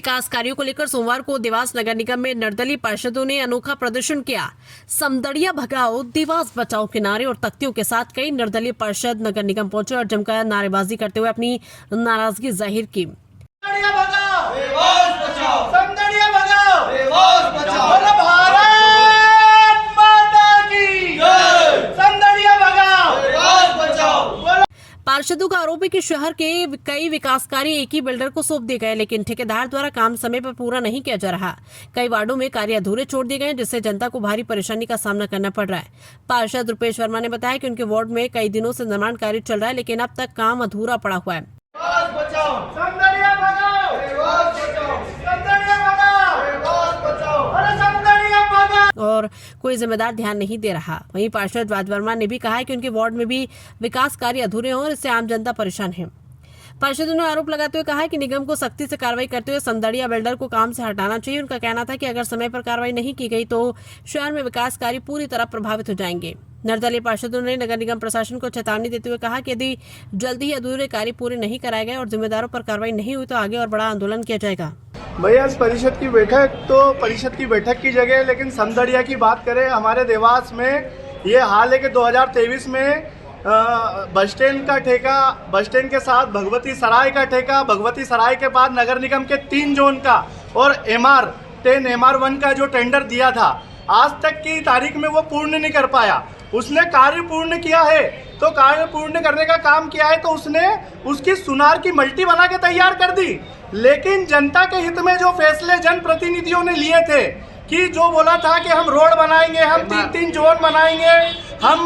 विकास कार्यों को लेकर सोमवार को देवास नगर निगम में निर्दलीय पार्षदों ने अनोखा प्रदर्शन किया। समदड़िया भगाओ देवास बचाओ के नारे और तख्तियों के साथ कई निर्दलीय पार्षद नगर निगम पहुंचे और जमकर नारेबाजी करते हुए अपनी नाराजगी जाहिर की। पार्षदों का आरोप है कि शहर के कई विकास कार्य एक ही बिल्डर को सौंप दिए गए, लेकिन ठेकेदार द्वारा काम समय पर पूरा नहीं किया जा रहा। कई वार्डों में कार्य अधूरे छोड़ दिए गए, जिससे जनता को भारी परेशानी का सामना करना पड़ रहा है। पार्षद रुपेश वर्मा ने बताया कि उनके वार्ड में कई दिनों से निर्माण कार्य चल रहा है, लेकिन अब तक काम अधूरा पड़ा हुआ है और कोई जिम्मेदार ध्यान नहीं दे रहा। वहीं पार्षद राज वर्मा ने भी कहा है कि उनके वार्ड में भी विकास कार्य अधूरे हैं और इससे आम जनता परेशान है। पार्षदों ने आरोप लगाते हुए कहा है कि निगम को सख्ती से कार्रवाई करते हुए समदड़िया बिल्डर को काम से हटाना चाहिए। उनका कहना था कि अगर समय पर कार्रवाई नहीं की गई तो शहर में विकास कार्य पूरी तरह प्रभावित हो जाएंगे। निर्दलीय पार्षदों ने नगर निगम प्रशासन को चेतावनी देते हुए कहा कि यदि जल्द ही अधूरे कार्य पूरे नहीं कराए गए और जिम्मेदारों पर कार्रवाई नहीं हुई तो आगे और बड़ा आंदोलन किया जाएगा। भैया इस परिषद की बैठक की जगह लेकिन समदड़िया की बात करें, हमारे देवास में ये हाल है कि 2023 में बस स्टैंड का ठेका, बस स्टैंड के साथ भगवती सराय का ठेका, भगवती सराय के बाद नगर निगम के 3 जोन का और MR10 MR1 का जो टेंडर दिया था, आज तक की तारीख में वो पूर्ण नहीं कर पाया। उसने कार्य पूर्ण किया है, तो कार्य पूर्ण करने का काम किया है तो उसने उसकी सुनार की मल्टी बना के तैयार कर दी। लेकिन जनता के हित में जो फैसले जनप्रतिनिधियों ने लिए थे कि जो बोला था कि हम रोड बनाएंगे, हम 3 जोन बनाएंगे, हम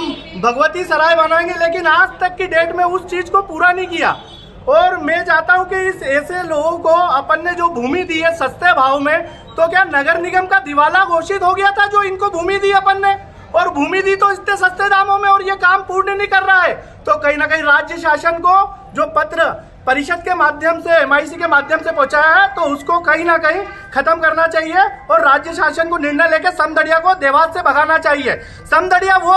भगवती सराय बनाएंगे, लेकिन आज तक की डेट में उस चीज को पूरा नहीं किया। और मैं चाहता हूं कि इस ऐसे लोगों को अपन ने जो भूमि दी है सस्ते भाव में, तो क्या नगर निगम का दिवाला घोषित हो गया था जो इनको भूमि दी अपन ने, और भूमि दी तो इतने सस्ते दामों में और ये काम पूर्ण नहीं कर रहा है। तो कहीं ना कहीं राज्य शासन को जो पत्र परिषद के माध्यम से MIC के माध्यम से पहुंचाया है तो उसको कहीं ना कहीं खत्म करना चाहिए और राज्य शासन को निर्णय लेकर समदड़िया को देवास से भगाना चाहिए। समदड़िया वो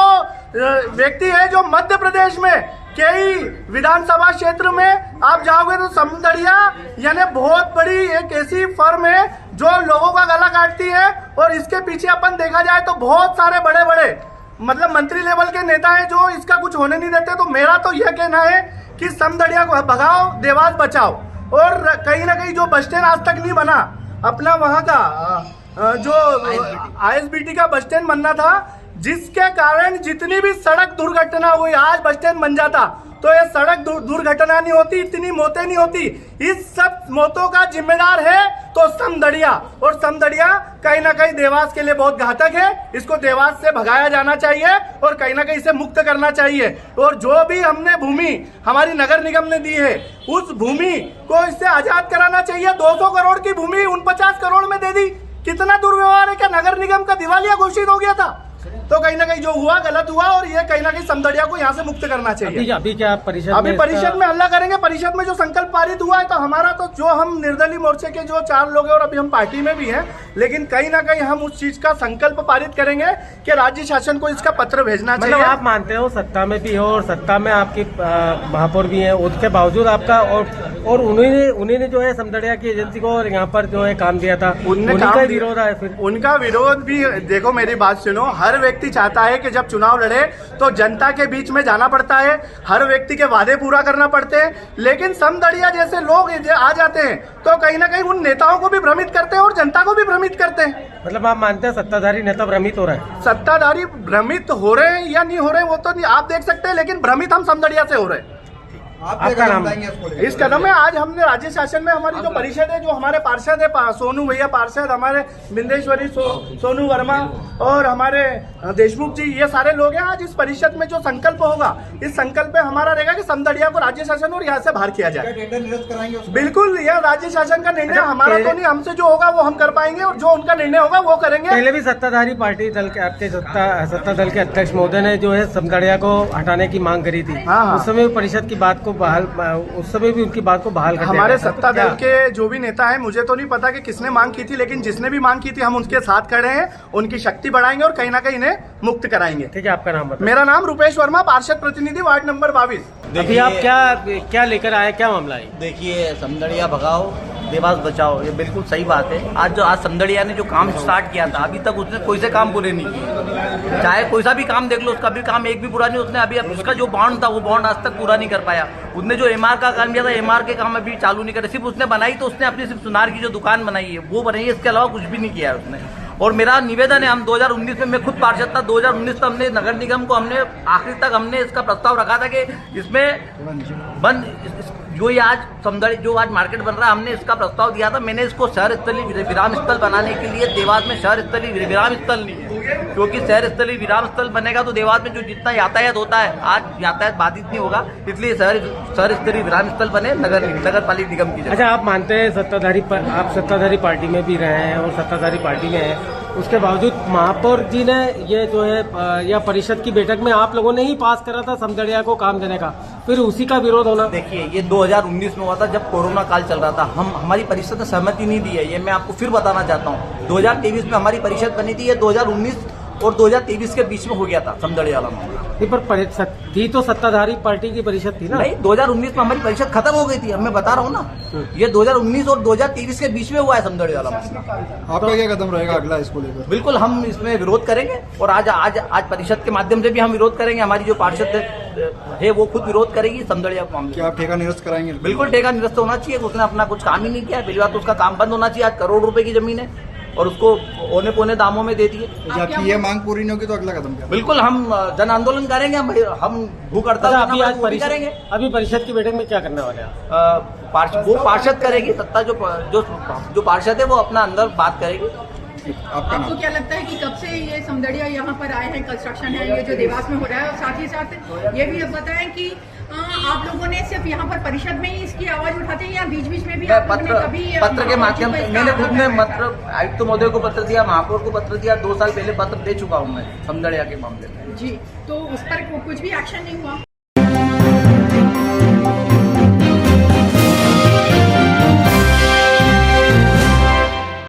व्यक्ति है जो मध्य प्रदेश में कई विधानसभा क्षेत्र में आप जाओगे तो समदड़िया यानी बहुत बड़ी एक ऐसी फर्म है जो लोगों का गला काटती है। और इसके पीछे अपन देखा जाए तो बहुत सारे बड़े बड़े मतलब मंत्री लेवल के नेता है जो इसका कुछ होने नहीं देते। तो मेरा तो यह कहना है कि समदड़िया को भगाओ देवास बचाओ। और कहीं ना कहीं जो बस स्टैंड आज तक नहीं बना, अपना वहाँ का जो ISBT का बस स्टैंड बनना था, जिसके कारण जितनी भी सड़क दुर्घटना हुई, आज बस स्टैंड बन जाता तो ये सड़क दुर्घटना नहीं होती, इतनी मौतें नहीं होती। इस सब मौतों का जिम्मेदार है तो समदड़िया, और समदड़िया कहीं ना कहीं देवास के लिए बहुत घातक है। इसको देवास से भगाया जाना चाहिए और कहीं ना कहीं इसे मुक्त करना चाहिए। और जो भी हमने भूमि हमारी नगर निगम ने दी है उस भूमि को इससे आजाद कराना चाहिए। 200 करोड़ की भूमि 49 करोड़ में दे दी, कितना दुर्व्यवहार है। क्या नगर निगम का दिवालिया घोषित हो गया था? तो कहीं ना कहीं जो हुआ गलत हुआ और ये कहीं ना कहीं समदड़िया को यहाँ से मुक्त करना चाहिए। अभी क्या परिषद में हल्ला करेंगे। परिषद में जो संकल्प पारित हुआ है तो हमारा तो जो हम निर्दलीय मोर्चे के जो 4 लोग हैं और अभी हम पार्टी में भी हैं, लेकिन कहीं ना कहीं हम उस चीज का संकल्प पारित करेंगे कि राज्य शासन को इसका पत्र भेजना चाहिए। मतलब आप मानते हो सत्ता में भी हो और सत्ता में आपकी महापौर भी है, उसके बावजूद आपका और उन्होंने जो है समदड़िया की एजेंसी को और यहाँ पर जो है काम दिया था, उनका विरोध है। फिर उनका विरोध भी देखो, मेरी बात सुनो, हर व्यक्ति चाहता है कि जब चुनाव लड़े तो जनता के बीच में जाना पड़ता है, हर व्यक्ति के वादे पूरा करना पड़ते हैं। लेकिन समदड़िया जैसे लोग आ जाते हैं तो कहीं ना कहीं उन नेताओं को भी भ्रमित करते हैं और जनता को भी भ्रमित करते हैं। मतलब आप मानते हैं सत्ताधारी नेता भ्रमित हो रहे हैं? सत्ताधारी भ्रमित हो रहे हैं या नहीं हो रहे हैं वो तो नहीं आप देख सकते हैं, लेकिन भ्रमित हम समदड़िया से हो रहे हैं। आपका नाम? इस कदम में आज हमने राज्य शासन में हमारी जो परिषद है, जो हमारे पार्षद है, सोनू भैया पार्षद, हमारे बिंदेश्वरी सोनू वर्मा और हमारे देशमुख जी, ये सारे लोग हैं। आज इस परिषद में जो संकल्प होगा, इस संकल्प में हमारा रहेगा कि समदड़िया को राज्य शासन और यहाँ से बाहर किया जाए। बिल्कुल, यह राज्य शासन का निर्णय हमारा तो नहीं, हमसे जो होगा वो हम कर पाएंगे और जो उनका निर्णय होगा वो करेंगे। पहले भी सत्ताधारी पार्टी दल के आपके सत्ता दल के अध्यक्ष महोदय ने जो है समदड़िया को हटाने की मांग करी थी। उस समय परिषद की बात को उस समय भी उनकी बात को बहाल कर हमारे सत्ता दल के जो भी नेता है, मुझे तो नहीं पता कि किसने मांग की थी, लेकिन जिसने भी मांग की थी हम उनके साथ खड़े हैं, उनकी शक्ति बढ़ाएंगे और कहीं ना कहीं इन्हें मुक्त कराएंगे। ठीक है, आपका नाम बताइए। मेरा नाम रुपेश वर्मा, पार्षद प्रतिनिधि वार्ड नंबर 22। अभी आप क्या लेकर आए, क्या मामला है? देखिए, समदड़िया भगाओ देवास बचाओ, ये बिल्कुल सही बात है। आज समदड़िया ने जो काम स्टार्ट किया था, अभी तक उसने कोई से काम पूरे नहीं किए। चाहे कोई सा भी काम देख लो, उसका भी काम एक भी पूरा नहीं। उसने अभी उसका जो बॉन्ड था वो बॉन्ड आज तक पूरा नहीं कर पाया। उसने जो एमआर का काम किया था, एमआर के काम अभी चालू नहीं करे। सिर्फ उसने बनाई तो उसने अपनी सिर्फ सुनार की जो दुकान बनाई है वो बनाई है, इसके अलावा कुछ भी नहीं किया है उसने। और मेरा निवेदन है, हम 2019 में, मैं खुद पार्षद था, 2019 तक हमने नगर निगम को हमने आखिर तक हमने इसका प्रस्ताव रखा था कि इसमें बंद जो ये आज समदड़ी जो आज मार्केट बन रहा है, हमने इसका प्रस्ताव दिया था। मैंने इसको शहर स्थलीय विराम स्थल बनाने के लिए, देवास में शहर स्थलीय विराम स्थल नहीं है, क्योंकि शहर स्थलीय विराम स्थल बनेगा तो देवास में जो जितना यातायात होता है आज यातायात बाधित नहीं होगा, इसलिए शहर स्थलीय विराम स्थल बने नगर पालिका निगम की जगह। अच्छा, आप मानते हैं आप सत्ताधारी पार्टी में भी रहे हैं और सत्ताधारी पार्टी में हैं, उसके बावजूद महापौर जी ने ये जो है या परिषद की बैठक में आप लोगों ने ही पास करा था समदड़िया को काम देने का, फिर उसी का विरोध होना? देखिए, ये 2019 में हुआ था जब कोरोना काल चल रहा था। हमारी परिषद ने सहमति नहीं दी है, ये मैं आपको फिर बताना चाहता हूँ। 2023 में हमारी परिषद बनी थी, ये 2019 और 2023 के बीच में हो गया था समदड़िया वाला मामला। पर थी तो सत्ताधारी पार्टी की परिषद थी ना? नहीं, 2019 में हमारी परिषद खत्म हो गई थी, अब मैं बता रहा हूँ ना। ये 2019 और 2023 के बीच में हुआ है समदड़िया वाला मामला। आपका क्या कदम रहेगा अगला इसको लेकर? बिल्कुल, हम इसमें विरोध करेंगे और आज परिषद के माध्यम से भी हम विरोध करेंगे। हमारी जो पार्षद है वो खुद विरोध करेगी समदड़िया मामले। क्या आप ठेका निरस्त कराएंगे? बिल्कुल, ठेका निरस्त होना चाहिए। उसने अपना कुछ काम ही नहीं किया, पहली बात तो उसका काम बंद होना चाहिए। आज करोड़ रुपए की जमीन है और उसको औने पौने दामों में दे दिए। जबकि ये मांग पूरी नहीं होगी तो अगला कदम क्या? बिल्कुल, हम जन आंदोलन करेंगे, हम भूख हड़ताल करेंगे। अभी परिषद की बैठक में क्या करने वाले हैं? वो पार्षद करेगी, सत्ता जो पार्षद है वो अपना अंदर बात करेगी। आपको क्या लगता है कि कब से ये समदड़िया यहाँ पर आए हैं, कंस्ट्रक्शन है ये जो देवास में हो रहा है, और साथ ही साथ ये भी बताएं कि आप लोगों ने सिर्फ यहाँ पर परिषद में ही इसकी आवाज उठाते हैं या बीच बीच में भी आप लोगों ने कभी पत्र के माध्यम से मैंने खुद में आयुक्त महोदय को पत्र दिया, महापौर को पत्र दिया, 2 साल पहले पत्र दे चुका हूँ मैं समदड़िया के मामले में। जी, तो उस पर कुछ भी एक्शन नहीं हुआ?